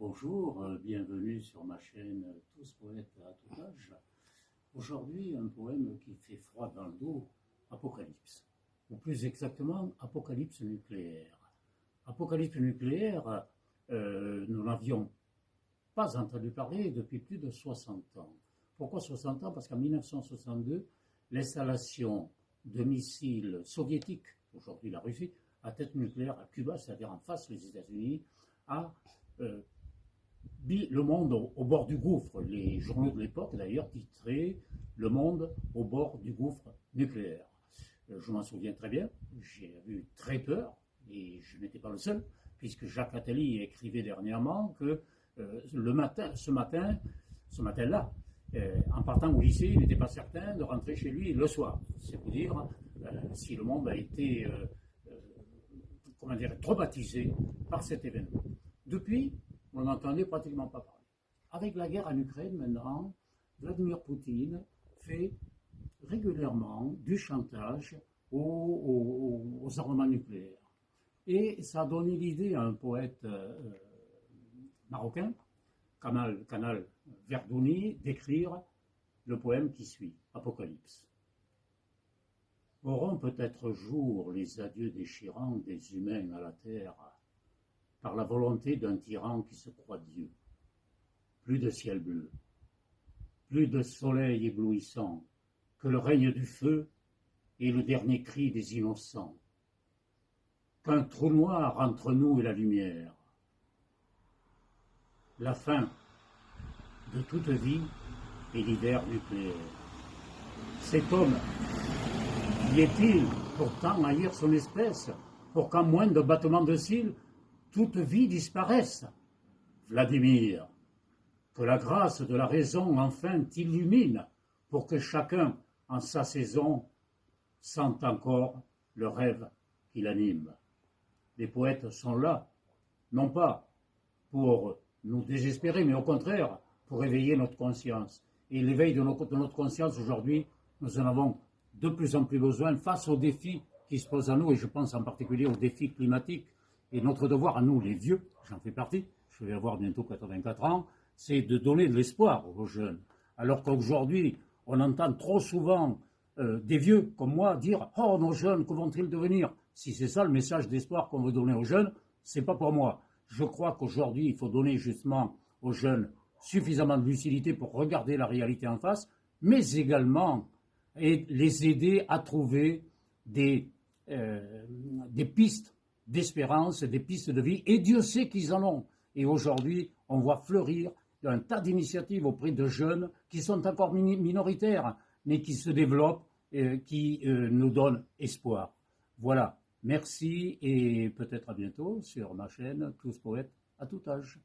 Bonjour, bienvenue sur ma chaîne Tous poètes à tout âge. Aujourd'hui, un poème qui fait froid dans le dos, Apocalypse. Ou plus exactement, Apocalypse nucléaire. Apocalypse nucléaire, nous n'avions pas entendu parler depuis plus de 60 ans. Pourquoi 60 ans? Parce qu'en 1962, l'installation de missiles soviétiques, aujourd'hui la Russie, à tête nucléaire à Cuba, c'est-à-dire en face des États-Unis, a mis le monde au bord du gouffre. Les journaux de l'époque, d'ailleurs, titraient Le monde au bord du gouffre nucléaire. Je m'en souviens très bien, j'ai eu très peur, et je n'étais pas le seul, puisque Jacques Attali écrivait dernièrement que ce matin-là, en partant au lycée, il n'était pas certain de rentrer chez lui le soir. C'est pour dire si le monde a été traumatisé par cet événement. Depuis, on n'entendait pratiquement pas parler. Avec la guerre en Ukraine maintenant, Vladimir Poutine fait régulièrement du chantage aux armements nucléaires. Et ça a donné l'idée à un poète marocain, Kamal Verdouni, d'écrire le poème qui suit, Apocalypse. Auront peut-être jour les adieux déchirants des humains à la terre, par la volonté d'un tyran qui se croit Dieu. Plus de ciel bleu, plus de soleil éblouissant, que le règne du feu et le dernier cri des innocents. Qu'un trou noir entre nous et la lumière. La fin de toute vie et l'hiver nucléaire. Cet homme, y est-il pourtant haïr son espèce, pour qu'en moins de battements de cils, toute vie disparaisse? Vladimir, que la grâce de la raison enfin t'illumine, pour que chacun, en sa saison, sente encore le rêve qui l'anime. Les poètes sont là, non pas pour nous désespérer, mais au contraire, pour éveiller notre conscience. Et l'éveil de notre conscience aujourd'hui, nous en avons de plus en plus besoin face aux défis qui se posent à nous, et je pense en particulier aux défis climatiques. Et notre devoir à nous, les vieux, j'en fais partie, je vais avoir bientôt 84 ans, c'est de donner de l'espoir aux jeunes. Alors qu'aujourd'hui, on entend trop souvent des vieux comme moi dire « Oh, nos jeunes, que vont-ils devenir ?» Si c'est ça le message d'espoir qu'on veut donner aux jeunes, c'est pas pour moi. Je crois qu'aujourd'hui, il faut donner justement aux jeunes suffisamment de lucidité pour regarder la réalité en face, mais également les aider à trouver des pistes d'espérance, des pistes de vie, et Dieu sait qu'ils en ont. Et aujourd'hui, on voit fleurir un tas d'initiatives auprès de jeunes qui sont encore minoritaires, mais qui se développent, qui nous donnent espoir. Voilà, merci et peut-être à bientôt sur ma chaîne Tous poètes à tout âge.